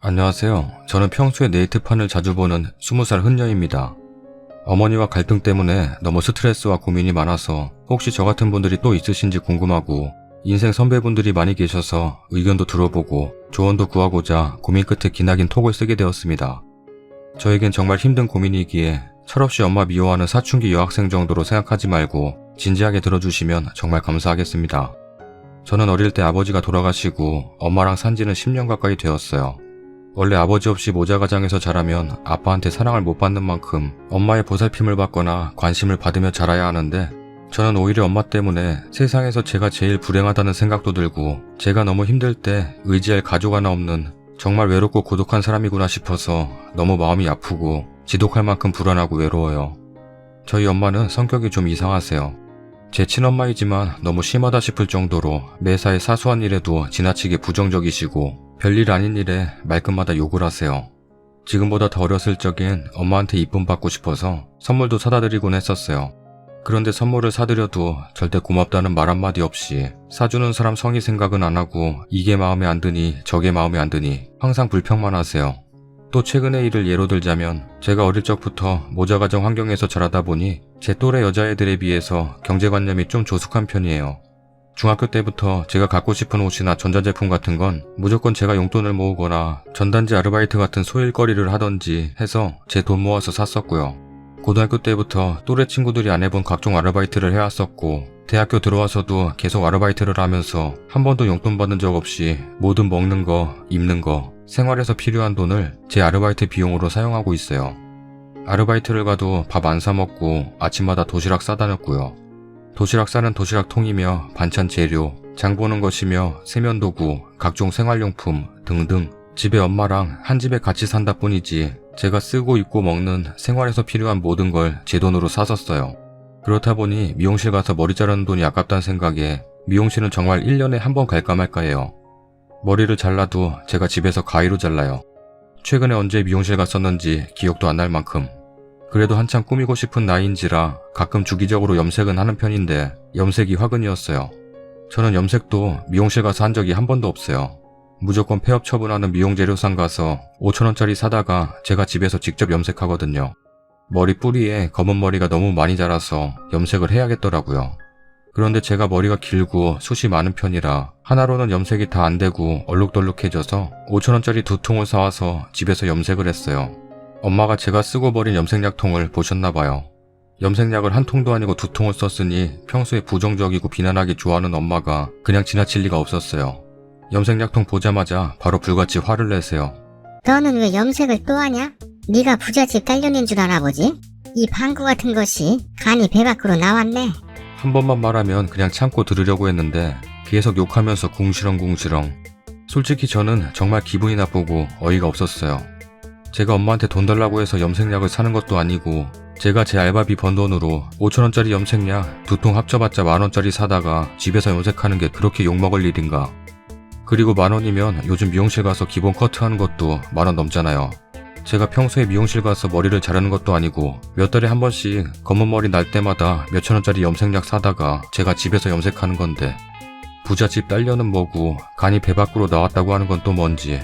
안녕하세요. 저는 평소에 네이트판을 자주 보는 20살 흔녀입니다. 어머니와 갈등 때문에 너무 스트레스와 고민이 많아서 혹시 저 같은 분들이 또 있으신지 궁금하고 인생 선배분들이 많이 계셔서 의견도 들어보고 조언도 구하고자 고민 끝에 기나긴 톡을 쓰게 되었습니다. 저에겐 정말 힘든 고민이기에 철없이 엄마 미워하는 사춘기 여학생 정도로 생각하지 말고 진지하게 들어주시면 정말 감사하겠습니다. 저는 어릴 때 아버지가 돌아가시고 엄마랑 산 지는 10년 가까이 되었어요. 원래 아버지 없이 모자가장에서 자라면 아빠한테 사랑을 못 받는 만큼 엄마의 보살핌을 받거나 관심을 받으며 자라야 하는데 저는 오히려 엄마 때문에 세상에서 제가 제일 불행하다는 생각도 들고 제가 너무 힘들 때 의지할 가족 하나 없는 정말 외롭고 고독한 사람이구나 싶어서 너무 마음이 아프고 지독할 만큼 불안하고 외로워요. 저희 엄마는 성격이 좀 이상하세요. 제 친엄마이지만 너무 심하다 싶을 정도로 매사에 사소한 일에도 지나치게 부정적이시고 별일 아닌 일에 말끝마다 욕을 하세요. 지금보다 더 어렸을 적엔 엄마한테 이쁨 받고 싶어서 선물도 사다 드리곤 했었어요. 그런데 선물을 사드려도 절대 고맙다는 말 한마디 없이 사주는 사람 성의 생각은 안 하고 이게 마음에 안 드니 저게 마음에 안 드니 항상 불평만 하세요. 또 최근의 일을 예로 들자면 제가 어릴 적부터 모자가정 환경에서 자라다 보니 제 또래 여자애들에 비해서 경제관념이 좀 조숙한 편이에요. 중학교 때부터 제가 갖고 싶은 옷이나 전자제품 같은 건 무조건 제가 용돈을 모으거나 전단지 아르바이트 같은 소일거리를 하던지 해서 제 돈 모아서 샀었고요. 고등학교 때부터 또래 친구들이 안 해본 각종 아르바이트를 해왔었고 대학교 들어와서도 계속 아르바이트를 하면서 한 번도 용돈 받은 적 없이 모든 먹는 거, 입는 거, 생활에서 필요한 돈을 제 아르바이트 비용으로 사용하고 있어요. 아르바이트를 가도 밥 안 사 먹고 아침마다 도시락 싸다녔고요. 도시락 싸는 도시락통이며 반찬 재료, 장 보는 것이며 세면도구, 각종 생활용품 등등 집에 엄마랑 한 집에 같이 산다 뿐이지 제가 쓰고 입고 먹는 생활에서 필요한 모든 걸 제 돈으로 샀었어요. 그렇다 보니 미용실 가서 머리 자르는 돈이 아깝다는 생각에 미용실은 정말 1년에 한 번 갈까 말까 해요. 머리를 잘라도 제가 집에서 가위로 잘라요. 최근에 언제 미용실 갔었는지 기억도 안 날 만큼. 그래도 한참 꾸미고 싶은 나이인지라 가끔 주기적으로 염색은 하는 편인데 염색이 화근이었어요. 저는 염색도 미용실 가서 한 적이 한 번도 없어요. 무조건 폐업 처분하는 미용재료상 가서 5,000원짜리 사다가 제가 집에서 직접 염색하거든요. 머리 뿌리에 검은 머리가 너무 많이 자라서 염색을 해야겠더라고요. 그런데 제가 머리가 길고 숱이 많은 편이라 하나로는 염색이 다 안 되고 얼룩덜룩해져서 5,000원짜리 2통을 사와서 집에서 염색을 했어요. 엄마가 제가 쓰고 버린 염색약통을 보셨나봐요. 염색약을 한 통도 아니고 2통을 썼으니 평소에 부정적이고 비난하기 좋아하는 엄마가 그냥 지나칠 리가 없었어요. 염색약통 보자마자 바로 불같이 화를 내세요. 너는 왜 염색을 또 하냐? 네가 부잣집 딸년인 줄 알아 보지? 이 방구 같은 것이 간이 배 밖으로 나왔네. 한 번만 말하면 그냥 참고 들으려고 했는데 계속 욕하면서 궁시렁궁시렁. 솔직히 저는 정말 기분이 나쁘고 어이가 없었어요. 제가 엄마한테 돈 달라고 해서 염색약을 사는 것도 아니고 제가 제 알바비 번 돈으로 5,000원짜리 염색약 2통 합쳐봤자 만원짜리 사다가 집에서 염색하는 게 그렇게 욕먹을 일인가. 그리고 만원이면 요즘 미용실 가서 기본 커트하는 것도 만원 넘잖아요. 제가 평소에 미용실 가서 머리를 자르는 것도 아니고 몇 달에 한 번씩 검은 머리 날 때마다 몇천원짜리 염색약 사다가 제가 집에서 염색하는 건데 부잣집 딸려는 뭐고 간이 배 밖으로 나왔다고 하는 건 또 뭔지.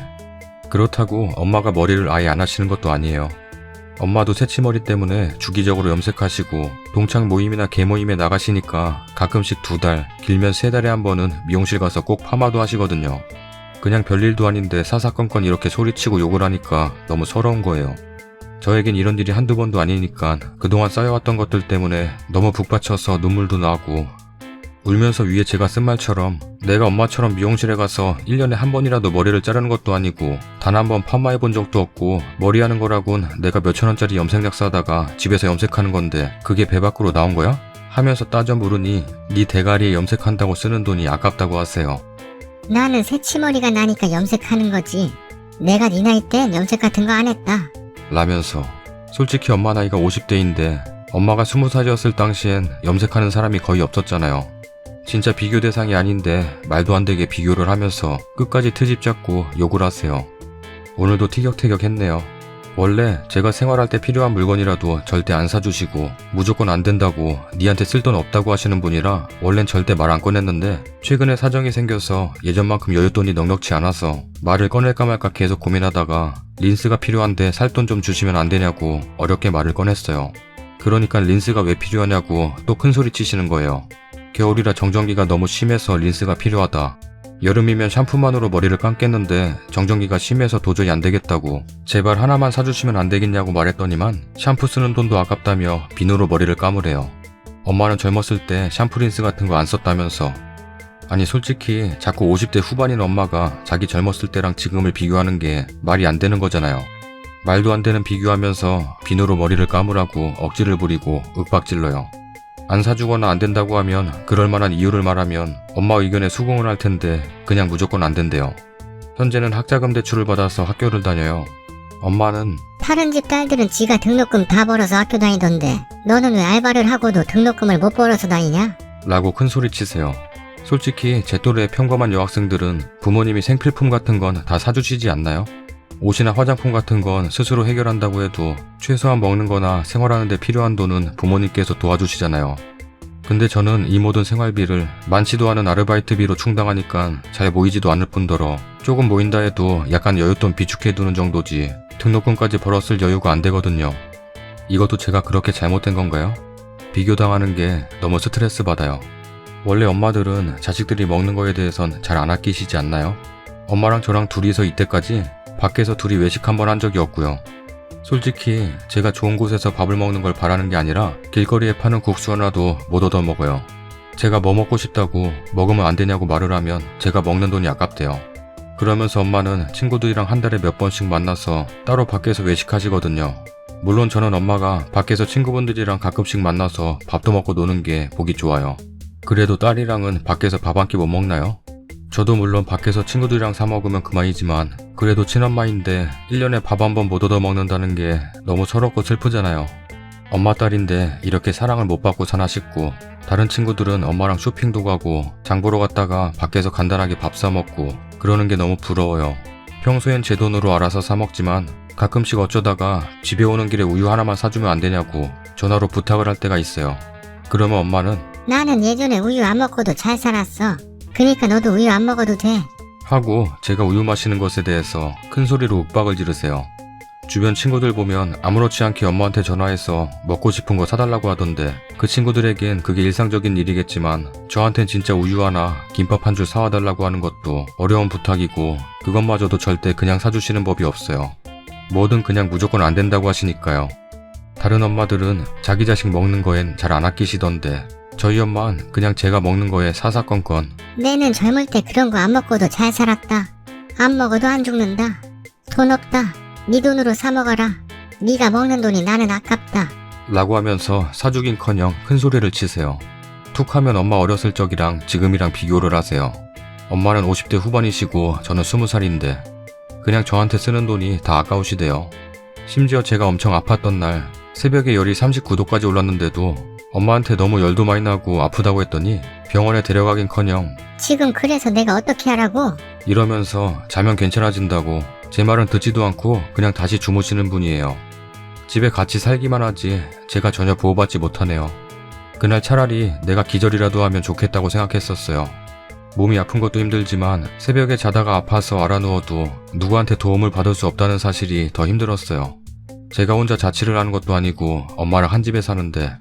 그렇다고 엄마가 머리를 아예 안 하시는 것도 아니에요. 엄마도 새치머리 때문에 주기적으로 염색하시고 동창 모임이나 개모임에 나가시니까 가끔씩 2달, 길면 3달에 한 번은 미용실 가서 꼭 파마도 하시거든요. 그냥 별일도 아닌데 사사건건 이렇게 소리치고 욕을 하니까 너무 서러운 거예요. 저에겐 이런 일이 한두 번도 아니니까 그동안 쌓여왔던 것들 때문에 너무 북받쳐서 눈물도 나고 울면서 위에 제가 쓴 말처럼 내가 엄마처럼 미용실에 가서 1년에 한 번이라도 머리를 자르는 것도 아니고 단 한 번 파마해본 적도 없고 머리하는 거라곤 내가 몇천원짜리 염색약 사다가 집에서 염색하는 건데 그게 배 밖으로 나온 거야? 하면서 따져 물으니 네 대가리에 염색한다고 쓰는 돈이 아깝다고 하세요. 나는 새치머리가 나니까 염색하는 거지. 내가 네 나이 땐 염색 같은 거 안 했다. 라면서 솔직히 엄마 나이가 50대인데 엄마가 20살이었을 당시엔 염색하는 사람이 거의 없었잖아요. 진짜 비교 대상이 아닌데 말도 안 되게 비교를 하면서 끝까지 트집 잡고 욕을 하세요. 오늘도 티격태격 했네요. 원래 제가 생활할 때 필요한 물건이라도 절대 안 사주시고 무조건 안 된다고 니한테 쓸 돈 없다고 하시는 분이라 원래는 절대 말 안 꺼냈는데 최근에 사정이 생겨서 예전만큼 여윳돈이 넉넉치 않아서 말을 꺼낼까 말까 계속 고민하다가 린스가 필요한데 살 돈 좀 주시면 안 되냐고 어렵게 말을 꺼냈어요. 그러니까 린스가 왜 필요하냐고 또 큰소리 치시는 거예요. 겨울이라 정전기가 너무 심해서 린스가 필요하다. 여름이면 샴푸만으로 머리를 감겠는데 정전기가 심해서 도저히 안 되겠다고 제발 하나만 사주시면 안 되겠냐고 말했더니만 샴푸 쓰는 돈도 아깝다며 비누로 머리를 감으래요. 엄마는 젊었을 때 샴푸 린스 같은 거 안 썼다면서. 아니 솔직히 자꾸 50대 후반인 엄마가 자기 젊었을 때랑 지금을 비교하는 게 말이 안 되는 거잖아요. 말도 안 되는 비교하면서 비누로 머리를 감으라고 억지를 부리고 윽박질러요. 안 사주거나 안 된다고 하면 그럴 만한 이유를 말하면 엄마 의견에 수긍을 할 텐데 그냥 무조건 안 된대요. 현재는 학자금 대출을 받아서 학교를 다녀요. 엄마는 다른 집 딸들은 지가 등록금 다 벌어서 학교 다니던데 너는 왜 알바를 하고도 등록금을 못 벌어서 다니냐? 라고 큰소리 치세요. 솔직히 제 또래의 평범한 여학생들은 부모님이 생필품 같은 건 다 사주시지 않나요? 옷이나 화장품 같은 건 스스로 해결한다고 해도 최소한 먹는 거나 생활하는 데 필요한 돈은 부모님께서 도와주시잖아요. 근데 저는 이 모든 생활비를 많지도 않은 아르바이트비로 충당하니까 잘 모이지도 않을 뿐더러 조금 모인다 해도 약간 여윳돈 비축해두는 정도지 등록금까지 벌었을 여유가 안 되거든요. 이것도 제가 그렇게 잘못된 건가요? 비교당하는 게 너무 스트레스 받아요. 원래 엄마들은 자식들이 먹는 거에 대해선 잘 안 아끼시지 않나요? 엄마랑 저랑 둘이서 이때까지 밖에서 둘이 외식 한번 한 적이 없고요. 솔직히 제가 좋은 곳에서 밥을 먹는 걸 바라는 게 아니라 길거리에 파는 국수 하나도 못 얻어 먹어요. 제가 뭐 먹고 싶다고 먹으면 안 되냐고 말을 하면 제가 먹는 돈이 아깝대요. 그러면서 엄마는 친구들이랑 한 달에 몇 번씩 만나서 따로 밖에서 외식하시거든요. 물론 저는 엄마가 밖에서 친구분들이랑 가끔씩 만나서 밥도 먹고 노는 게 보기 좋아요. 그래도 딸이랑은 밖에서 밥 한 끼 못 먹나요? 저도 물론 밖에서 친구들이랑 사 먹으면 그만이지만 그래도 친엄마인데 1년에 밥 한 번 못 얻어 먹는다는 게 너무 서럽고 슬프잖아요. 엄마 딸인데 이렇게 사랑을 못 받고 사나 싶고 다른 친구들은 엄마랑 쇼핑도 가고 장 보러 갔다가 밖에서 간단하게 밥 사 먹고 그러는 게 너무 부러워요. 평소엔 제 돈으로 알아서 사 먹지만 가끔씩 어쩌다가 집에 오는 길에 우유 하나만 사주면 안 되냐고 전화로 부탁을 할 때가 있어요. 그러면 엄마는 나는 예전에 우유 안 먹고도 잘 살았어. 그니까 너도 우유 안 먹어도 돼. 하고 제가 우유 마시는 것에 대해서 큰 소리로 윽박을 지르세요. 주변 친구들 보면 아무렇지 않게 엄마한테 전화해서 먹고 싶은 거 사달라고 하던데 그 친구들에겐 그게 일상적인 일이겠지만 저한텐 진짜 우유 하나, 김밥 한 줄 사와달라고 하는 것도 어려운 부탁이고 그것마저도 절대 그냥 사주시는 법이 없어요. 뭐든 그냥 무조건 안 된다고 하시니까요. 다른 엄마들은 자기 자식 먹는 거엔 잘 안 아끼시던데 저희 엄마는 그냥 제가 먹는 거에 사사건건. 내는 젊을 때 그런 거 안 먹고도 잘 살았다. 안 먹어도 안 죽는다. 돈 없다. 네 돈으로 사 먹어라. 네가 먹는 돈이 나는 아깝다. 라고 하면서 사주긴커녕 큰 소리를 치세요. 툭 하면 엄마 어렸을 적이랑 지금이랑 비교를 하세요. 엄마는 50대 후반이시고 저는 20살인데 그냥 저한테 쓰는 돈이 다 아까우시대요. 심지어 제가 엄청 아팠던 날 새벽에 열이 39도까지 올랐는데도 엄마한테 너무 열도 많이 나고 아프다고 했더니 병원에 데려가긴커녕 지금 그래서 내가 어떻게 하라고? 이러면서 자면 괜찮아진다고 제 말은 듣지도 않고 그냥 다시 주무시는 분이에요. 집에 같이 살기만 하지 제가 전혀 보호받지 못하네요. 그날 차라리 내가 기절이라도 하면 좋겠다고 생각했었어요. 몸이 아픈 것도 힘들지만 새벽에 자다가 아파서 알아누워도 누구한테 도움을 받을 수 없다는 사실이 더 힘들었어요. 제가 혼자 자취를 하는 것도 아니고 엄마랑 한 집에 사는데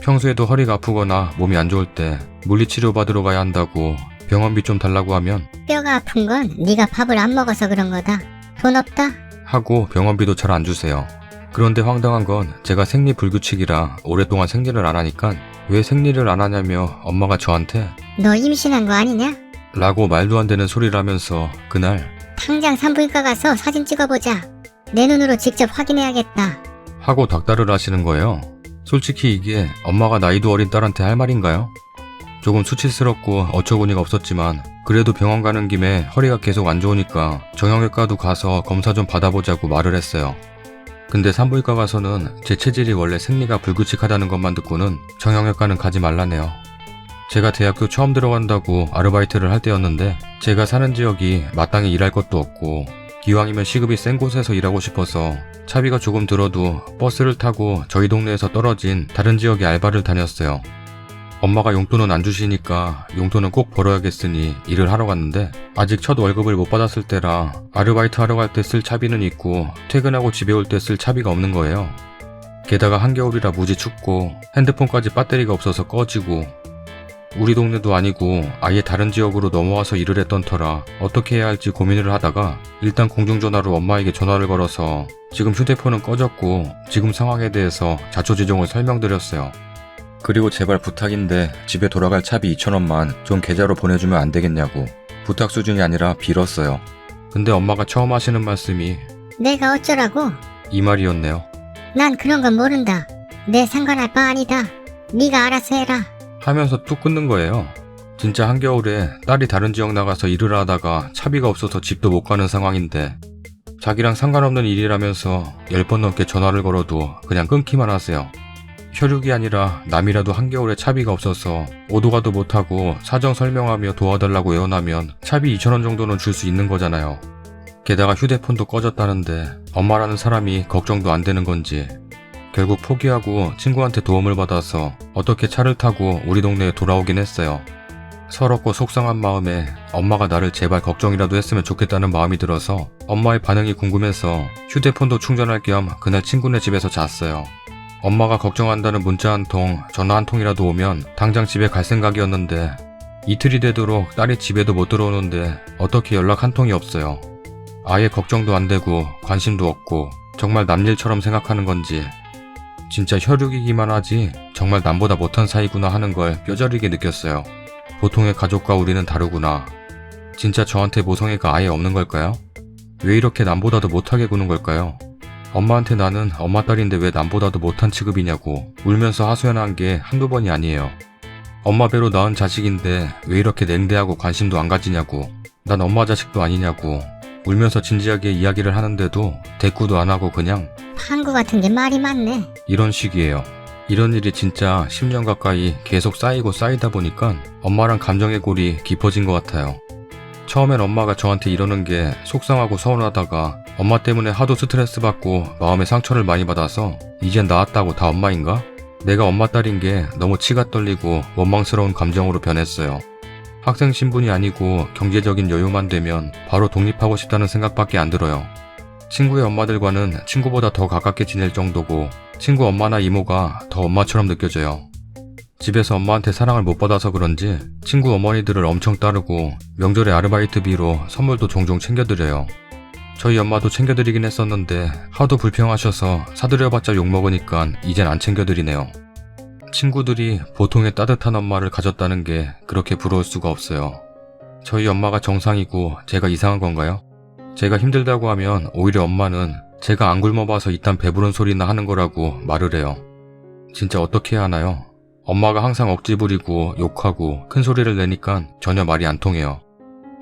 평소에도 허리가 아프거나 몸이 안 좋을 때 물리치료 받으러 가야 한다고 병원비 좀 달라고 하면 뼈가 아픈 건 네가 밥을 안 먹어서 그런 거다. 돈 없다. 하고 병원비도 잘 안 주세요. 그런데 황당한 건 제가 생리 불규칙이라 오랫동안 생리를 안 하니까 왜 생리를 안 하냐며 엄마가 저한테 너 임신한 거 아니냐? 라고 말도 안 되는 소리를 하면서 그날 당장 산부인과 가서 사진 찍어보자. 내 눈으로 직접 확인해야겠다. 하고 닥달을 하시는 거예요. 솔직히 이게 엄마가 나이도 어린 딸한테 할 말인가요? 조금 수치스럽고 어처구니가 없었지만 그래도 병원 가는 김에 허리가 계속 안 좋으니까 정형외과도 가서 검사 좀 받아보자고 말을 했어요. 근데 산부인과 가서는 제 체질이 원래 생리가 불규칙하다는 것만 듣고는 정형외과는 가지 말라네요. 제가 대학교 처음 들어간다고 아르바이트를 할 때였는데 제가 사는 지역이 마땅히 일할 것도 없고 기왕이면 시급이 센 곳에서 일하고 싶어서 차비가 조금 들어도 버스를 타고 저희 동네에서 떨어진 다른 지역에 알바를 다녔어요. 엄마가 용돈은 안 주시니까 용돈은 꼭 벌어야겠으니 일을 하러 갔는데 아직 첫 월급을 못 받았을 때라 아르바이트 하러 갈 때 쓸 차비는 있고 퇴근하고 집에 올 때 쓸 차비가 없는 거예요. 게다가 한겨울이라 무지 춥고 핸드폰까지 배터리가 없어서 꺼지고 우리 동네도 아니고 아예 다른 지역으로 넘어와서 일을 했던 터라 어떻게 해야 할지 고민을 하다가 일단 공중전화로 엄마에게 전화를 걸어서 지금 휴대폰은 꺼졌고 지금 상황에 대해서 자초지종을 설명드렸어요. 그리고 제발 부탁인데 집에 돌아갈 차비 2,000원만 좀 계좌로 보내주면 안 되겠냐고. 부탁 수준이 아니라 빌었어요. 근데 엄마가 처음 하시는 말씀이 내가 어쩌라고? 이 말이었네요. 난 그런 건 모른다. 내 상관할 바 아니다. 네가 알아서 해라. 하면서 뚝 끊는 거예요. 진짜 한겨울에 딸이 다른 지역 나가서 일을 하다가 차비가 없어서 집도 못 가는 상황인데 자기랑 상관없는 일이라면서 10번 넘게 전화를 걸어도 그냥 끊기만 하세요. 혈육이 아니라 남이라도 한겨울에 차비가 없어서 오도 가도 못하고 사정 설명하며 도와달라고 애원하면 차비 2,000원 정도는 줄 수 있는 거잖아요. 게다가 휴대폰도 꺼졌다는데 엄마라는 사람이 걱정도 안 되는 건지 결국 포기하고 친구한테 도움을 받아서 어떻게 차를 타고 우리 동네에 돌아오긴 했어요. 서럽고 속상한 마음에 엄마가 나를 제발 걱정이라도 했으면 좋겠다는 마음이 들어서 엄마의 반응이 궁금해서 휴대폰도 충전할 겸 그날 친구네 집에서 잤어요. 엄마가 걱정한다는 문자 한 통, 전화 한 통이라도 오면 당장 집에 갈 생각이었는데 이틀이 되도록 딸이 집에도 못 들어오는데 어떻게 연락 한 통이 없어요. 아예 걱정도 안 되고 관심도 없고 정말 남 일처럼 생각하는 건지 진짜 혈육이기만 하지 정말 남보다 못한 사이구나 하는 걸 뼈저리게 느꼈어요. 보통의 가족과 우리는 다르구나. 진짜 저한테 모성애가 아예 없는 걸까요? 왜 이렇게 남보다도 못하게 구는 걸까요? 엄마한테 나는 엄마 딸인데 왜 남보다도 못한 취급이냐고 울면서 하소연한 게 한두 번이 아니에요. 엄마 배로 낳은 자식인데 왜 이렇게 냉대하고 관심도 안 가지냐고 난 엄마 자식도 아니냐고 울면서 진지하게 이야기를 하는데도 대꾸도 안 하고 그냥 판구 같은 게 말이 많네. 이런 식이에요. 이런 일이 진짜 10년 가까이 계속 쌓이고 쌓이다 보니까 엄마랑 감정의 골이 깊어진 것 같아요. 처음엔 엄마가 저한테 이러는 게 속상하고 서운하다가 엄마 때문에 하도 스트레스 받고 마음에 상처를 많이 받아서 이젠 나았다고 다 엄마인가? 내가 엄마 딸인 게 너무 치가 떨리고 원망스러운 감정으로 변했어요. 학생 신분이 아니고 경제적인 여유만 되면 바로 독립하고 싶다는 생각밖에 안 들어요. 친구의 엄마들과는 친구보다 더 가깝게 지낼 정도고 친구 엄마나 이모가 더 엄마처럼 느껴져요. 집에서 엄마한테 사랑을 못 받아서 그런지 친구 어머니들을 엄청 따르고 명절에 아르바이트비로 선물도 종종 챙겨드려요. 저희 엄마도 챙겨드리긴 했었는데 하도 불평하셔서 사드려봤자 욕먹으니까 이젠 안 챙겨드리네요. 친구들이 보통의 따뜻한 엄마를 가졌다는 게 그렇게 부러울 수가 없어요. 저희 엄마가 정상이고 제가 이상한 건가요? 제가 힘들다고 하면 오히려 엄마는 제가 안 굶어봐서 이딴 배부른 소리나 하는 거라고 말을 해요. 진짜 어떻게 해야 하나요? 엄마가 항상 억지 부리고 욕하고 큰 소리를 내니까 전혀 말이 안 통해요.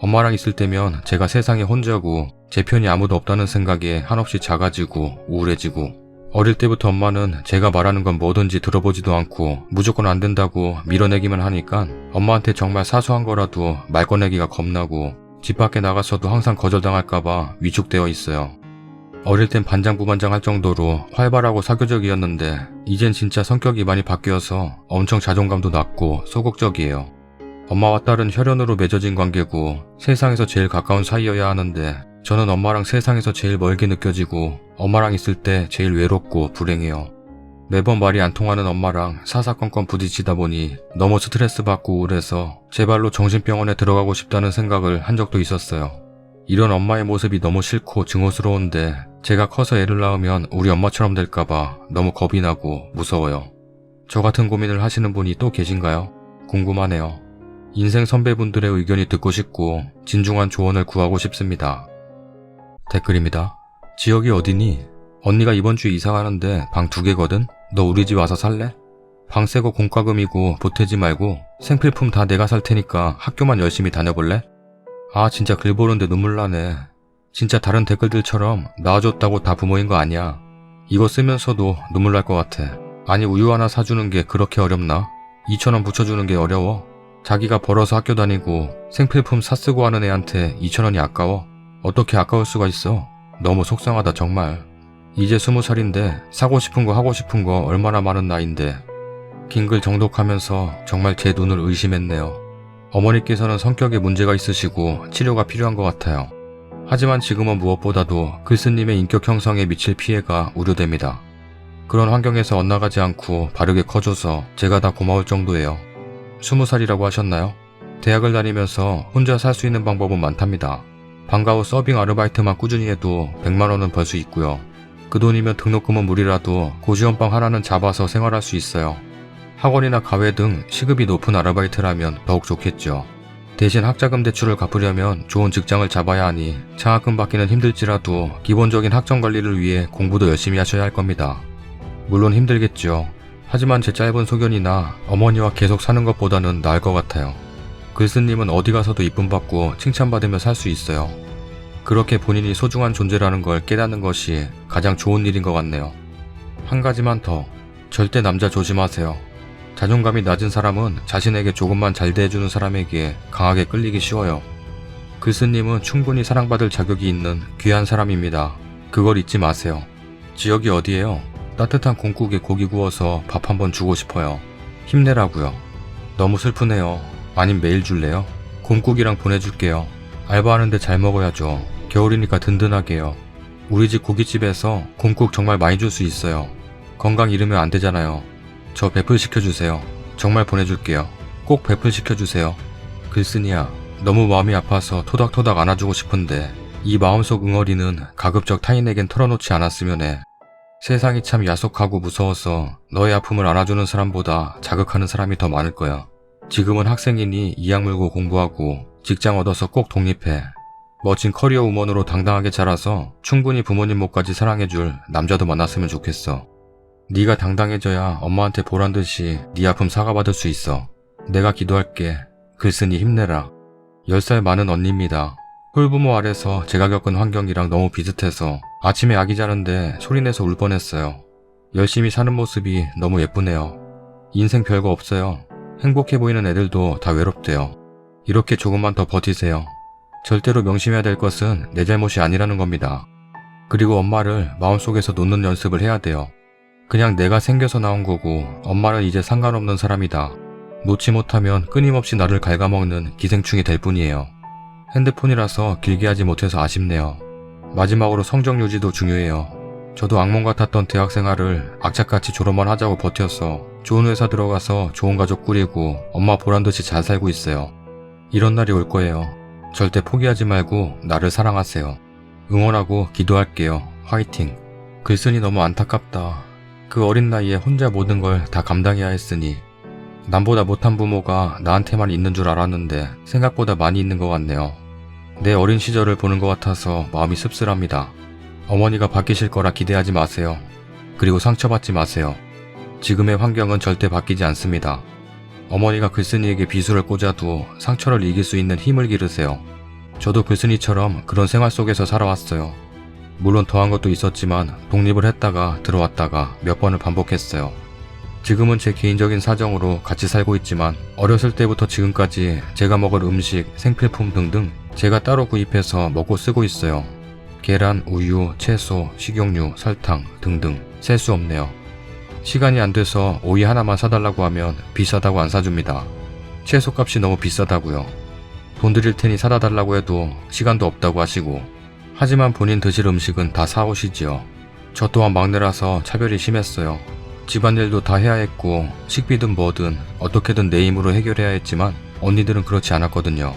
엄마랑 있을 때면 제가 세상에 혼자고 제 편이 아무도 없다는 생각에 한없이 작아지고 우울해지고 어릴 때부터 엄마는 제가 말하는 건 뭐든지 들어보지도 않고 무조건 안 된다고 밀어내기만 하니까 엄마한테 정말 사소한 거라도 말 꺼내기가 겁나고 집 밖에 나가서도 항상 거절당할까봐 위축되어 있어요. 어릴 땐 반장부반장 할 정도로 활발하고 사교적이었는데 이젠 진짜 성격이 많이 바뀌어서 엄청 자존감도 낮고 소극적이에요. 엄마와 딸은 혈연으로 맺어진 관계고 세상에서 제일 가까운 사이여야 하는데 저는 엄마랑 세상에서 제일 멀게 느껴지고 엄마랑 있을 때 제일 외롭고 불행해요. 매번 말이 안 통하는 엄마랑 사사건건 부딪히다 보니 너무 스트레스 받고 우울해서 제발로 정신병원에 들어가고 싶다는 생각을 한 적도 있었어요. 이런 엄마의 모습이 너무 싫고 증오스러운데 제가 커서 애를 낳으면 우리 엄마처럼 될까봐 너무 겁이 나고 무서워요. 저 같은 고민을 하시는 분이 또 계신가요? 궁금하네요. 인생 선배분들의 의견이 듣고 싶고 진중한 조언을 구하고 싶습니다. 댓글입니다. 지역이 어디니? 언니가 이번 주에 이사 가는데 방 2개거든? 너 우리 집 와서 살래? 방 새거 공과금이고 보태지 말고 생필품 다 내가 살 테니까 학교만 열심히 다녀볼래? 아 진짜 글 보는데 눈물 나네. 진짜 다른 댓글들처럼 낳아줬다고 다 부모인 거 아니야. 이거 쓰면서도 눈물 날 것 같아. 아니 우유 하나 사주는 게 그렇게 어렵나? 2,000원 붙여주는 게 어려워? 자기가 벌어서 학교 다니고 생필품 사쓰고 하는 애한테 2,000원이 아까워? 어떻게 아까울 수가 있어? 너무 속상하다 정말. 이제 20살인데 사고 싶은 거 하고 싶은 거 얼마나 많은 나이인데. 긴 글 정독하면서 정말 제 눈을 의심했네요. 어머니께서는 성격에 문제가 있으시고 치료가 필요한 것 같아요. 하지만 지금은 무엇보다도 글쓰님의 인격 형성에 미칠 피해가 우려됩니다. 그런 환경에서 엇나가지 않고 바르게 커줘서 제가 다 고마울 정도예요. 20살이라고 하셨나요? 대학을 다니면서 혼자 살 수 있는 방법은 많답니다. 방과 후 서빙 아르바이트만 꾸준히 해도 100만 원은 벌 수 있고요. 그 돈이면 등록금은 무리라도 고시원방 하나는 잡아서 생활할 수 있어요. 학원이나 가외 등 시급이 높은 아르바이트라면 더욱 좋겠죠. 대신 학자금 대출을 갚으려면 좋은 직장을 잡아야 하니 장학금 받기는 힘들지라도 기본적인 학점 관리를 위해 공부도 열심히 하셔야 할 겁니다. 물론 힘들겠죠. 하지만 제 짧은 소견이나 어머니와 계속 사는 것보다는 나을 것 같아요. 글쓰님은 어디 가서도 이쁨 받고 칭찬받으며 살 수 있어요. 그렇게 본인이 소중한 존재라는 걸 깨닫는 것이 가장 좋은 일인 것 같네요. 한 가지만 더. 절대 남자 조심하세요. 자존감이 낮은 사람은 자신에게 조금만 잘 대해주는 사람에게 강하게 끌리기 쉬워요. 글쓰님은 충분히 사랑받을 자격이 있는 귀한 사람입니다. 그걸 잊지 마세요. 지역이 어디예요? 따뜻한 곰국에 고기 구워서 밥 한번 주고 싶어요. 힘내라고요. 너무 슬프네요. 아님 메일 줄래요? 곰국이랑 보내줄게요. 알바하는데 잘 먹어야죠. 겨울이니까 든든하게요. 우리 집 고깃집에서 곰국 정말 많이 줄 수 있어요. 건강 잃으면 안 되잖아요. 저 배풀 시켜주세요. 정말 보내줄게요. 꼭 배풀 시켜주세요. 글쓴이야, 너무 마음이 아파서 토닥토닥 안아주고 싶은데 이 마음속 응어리는 가급적 타인에겐 털어놓지 않았으면 해. 세상이 참 야속하고 무서워서 너의 아픔을 안아주는 사람보다 자극하는 사람이 더 많을 거야. 지금은 학생이니 이악 물고 공부하고 직장 얻어서 꼭 독립해. 멋진 커리어 우먼으로 당당하게 자라서 충분히 부모님 몫까지 사랑해줄 남자도 만났으면 좋겠어. 네가 당당해져야 엄마한테 보란듯이 네 아픔 사과받을 수 있어. 내가 기도할게. 글쓴이 힘내라. 10살 많은 언니입니다. 홀부모 아래서 제가 겪은 환경이랑 너무 비슷해서 아침에 아기 자는데 소리내서 울 뻔했어요. 열심히 사는 모습이 너무 예쁘네요. 인생 별거 없어요. 행복해 보이는 애들도 다 외롭대요. 이렇게 조금만 더 버티세요. 절대로 명심해야 될 것은 내 잘못이 아니라는 겁니다. 그리고 엄마를 마음속에서 놓는 연습을 해야 돼요. 그냥 내가 생겨서 나온 거고 엄마는 이제 상관없는 사람이다. 놓지 못하면 끊임없이 나를 갉아먹는 기생충이 될 뿐이에요. 핸드폰이라서 길게 하지 못해서 아쉽네요. 마지막으로 성적 유지도 중요해요. 저도 악몽 같았던 대학생활을 악착같이 졸업만 하자고 버텨서 좋은 회사 들어가서 좋은 가족 꾸리고 엄마 보란듯이 잘 살고 있어요. 이런 날이 올 거예요. 절대 포기하지 말고 나를 사랑하세요. 응원하고 기도할게요. 화이팅. 글쓴이 너무 안타깝다. 그 어린 나이에 혼자 모든 걸 다 감당해야 했으니 남보다 못한 부모가 나한테만 있는 줄 알았는데 생각보다 많이 있는 것 같네요. 내 어린 시절을 보는 것 같아서 마음이 씁쓸합니다. 어머니가 바뀌실 거라 기대하지 마세요. 그리고 상처받지 마세요. 지금의 환경은 절대 바뀌지 않습니다. 어머니가 글쓴이에게 비수를 꽂아도 상처를 이길 수 있는 힘을 기르세요. 저도 글쓴이처럼 그런 생활 속에서 살아왔어요. 물론 더한 것도 있었지만 독립을 했다가 들어왔다가 몇 번을 반복했어요. 지금은 제 개인적인 사정으로 같이 살고 있지만 어렸을 때부터 지금까지 제가 먹을 음식, 생필품 등등 제가 따로 구입해서 먹고 쓰고 있어요. 계란, 우유, 채소, 식용유, 설탕 등등 셀 수 없네요. 시간이 안 돼서 오이 하나만 사달라고 하면 비싸다고 안 사줍니다. 채소값이 너무 비싸다고요. 돈 드릴 테니 사다 달라고 해도 시간도 없다고 하시고 하지만 본인 드실 음식은 다 사오시지요. 저 또한 막내라서 차별이 심했어요. 집안일도 다 해야 했고 식비든 뭐든 어떻게든 내 힘으로 해결해야 했지만 언니들은 그렇지 않았거든요.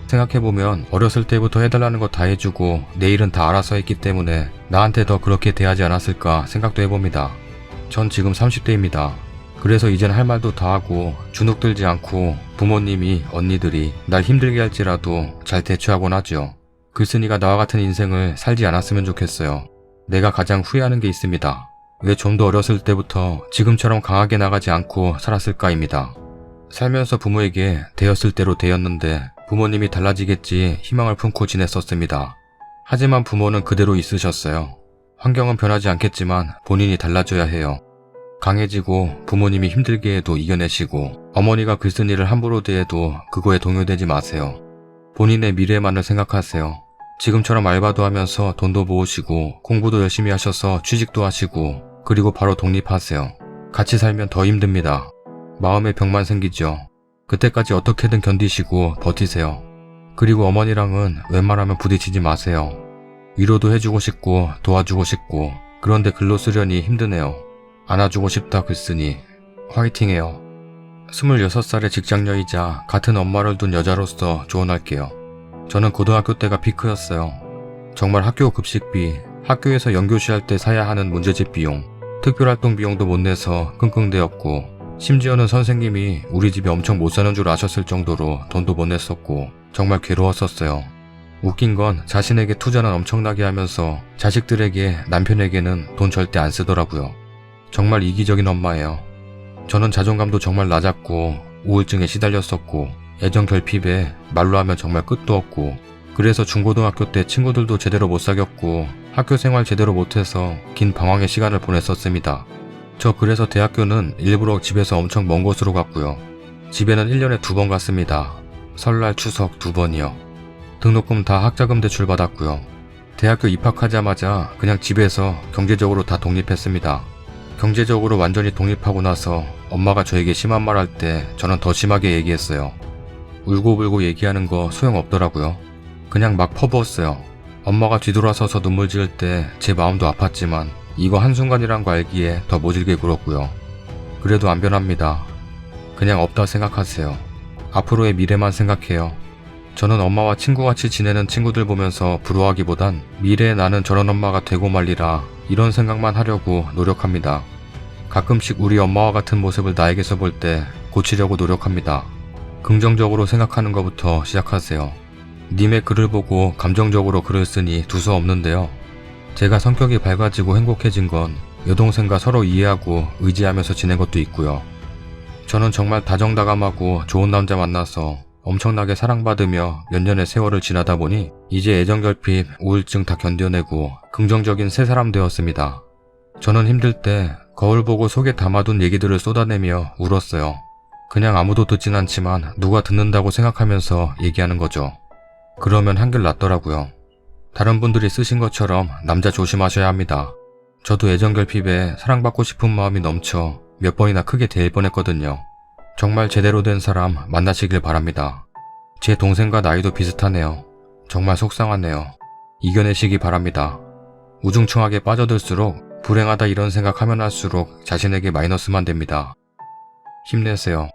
생각해보면 어렸을 때부터 해달라는 거 다 해주고 내 일은 다 알아서 했기 때문에 나한테 더 그렇게 대하지 않았을까 생각도 해봅니다. 전 지금 30대입니다. 그래서 이젠 할 말도 다 하고 주눅들지 않고 부모님이 언니들이 날 힘들게 할지라도 잘 대처하곤 하죠. 글쓴이가 나와 같은 인생을 살지 않았으면 좋겠어요. 내가 가장 후회하는 게 있습니다. 왜 좀 더 어렸을 때부터 지금처럼 강하게 나가지 않고 살았을까입니다. 살면서 부모에게 대였을 대로 대였는데 부모님이 달라지겠지 희망을 품고 지냈었습니다. 하지만 부모는 그대로 있으셨어요. 환경은 변하지 않겠지만 본인이 달라져야 해요. 강해지고 부모님이 힘들게 해도 이겨내시고 어머니가 글쓴이를 함부로 대해도 그거에 동요되지 마세요. 본인의 미래만을 생각하세요. 지금처럼 알바도 하면서 돈도 모으시고 공부도 열심히 하셔서 취직도 하시고 그리고 바로 독립하세요. 같이 살면 더 힘듭니다. 마음의 병만 생기죠. 그때까지 어떻게든 견디시고 버티세요. 그리고 어머니랑은 웬만하면 부딪히지 마세요. 위로도 해주고 싶고 도와주고 싶고 그런데 글로 쓰려니 힘드네요. 안아주고 싶다 글쓰니 화이팅해요. 26살의 직장녀이자 같은 엄마를 둔 여자로서 조언할게요. 저는 고등학교 때가 피크였어요. 정말 학교 급식비, 학교에서 연교시 할 때 사야 하는 문제집 비용, 특별활동 비용도 못 내서 끙끙대었고 심지어는 선생님이 우리 집이 엄청 못 사는 줄 아셨을 정도로 돈도 못 냈었고 정말 괴로웠었어요. 웃긴 건 자신에게 투자는 엄청나게 하면서 자식들에게 남편에게는 돈 절대 안 쓰더라고요. 정말 이기적인 엄마예요. 저는 자존감도 정말 낮았고 우울증에 시달렸었고 애정 결핍에 말로 하면 정말 끝도 없고 그래서 중고등학교 때 친구들도 제대로 못 사귀었고 학교 생활 제대로 못해서 긴 방황의 시간을 보냈었습니다. 저 그래서 대학교는 일부러 집에서 엄청 먼 곳으로 갔고요. 집에는 1년에 2번 갔습니다. 설날 추석 2번이요. 등록금 다 학자금 대출 받았고요. 대학교 입학하자마자 그냥 집에서 경제적으로 다 독립했습니다. 경제적으로 완전히 독립하고 나서 엄마가 저에게 심한 말 할 때 저는 더 심하게 얘기했어요. 울고불고 얘기하는 거 소용없더라고요. 그냥 막 퍼부었어요. 엄마가 뒤돌아서서 눈물 지을 때 제 마음도 아팠지만 이거 한순간이란 거 알기에 더 모질게 굴었고요. 그래도 안 변합니다. 그냥 없다 생각하세요. 앞으로의 미래만 생각해요. 저는 엄마와 친구같이 지내는 친구들 보면서 부러워하기보단 미래의 나는 저런 엄마가 되고 말리라 이런 생각만 하려고 노력합니다. 가끔씩 우리 엄마와 같은 모습을 나에게서 볼 때 고치려고 노력합니다. 긍정적으로 생각하는 것부터 시작하세요. 님의 글을 보고 감정적으로 글을 쓰니 두서없는데요. 제가 성격이 밝아지고 행복해진 건 여동생과 서로 이해하고 의지하면서 지낸 것도 있고요. 저는 정말 다정다감하고 좋은 남자 만나서 엄청나게 사랑받으며 몇 년의 세월을 지나다 보니 이제 애정결핍, 우울증 다 견뎌내고 긍정적인 새 사람 되었습니다. 저는 힘들 때 거울 보고 속에 담아둔 얘기들을 쏟아내며 울었어요. 그냥 아무도 듣진 않지만 누가 듣는다고 생각하면서 얘기하는 거죠. 그러면 한결 낫더라고요. 다른 분들이 쓰신 것처럼 남자 조심하셔야 합니다. 저도 애정결핍에 사랑받고 싶은 마음이 넘쳐 몇 번이나 크게 대일 뻔했거든요. 정말 제대로 된 사람 만나시길 바랍니다. 제 동생과 나이도 비슷하네요. 정말 속상하네요. 이겨내시기 바랍니다. 우중충하게 빠져들수록 불행하다 이런 생각하면 할수록 자신에게 마이너스만 됩니다. 힘내세요.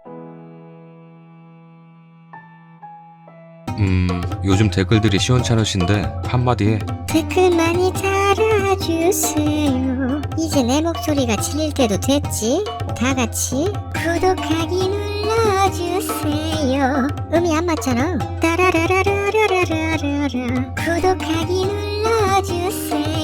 요즘 댓글들이 시원찮으신데 한마디에 댓글 많이 달아주세요. 이제 내 목소리가 질릴 때도 됐지? 다 같이 구독하기 눌러주세요. 음이 안 맞잖아. 따라라라라라라라라 구독하기 눌러주세요.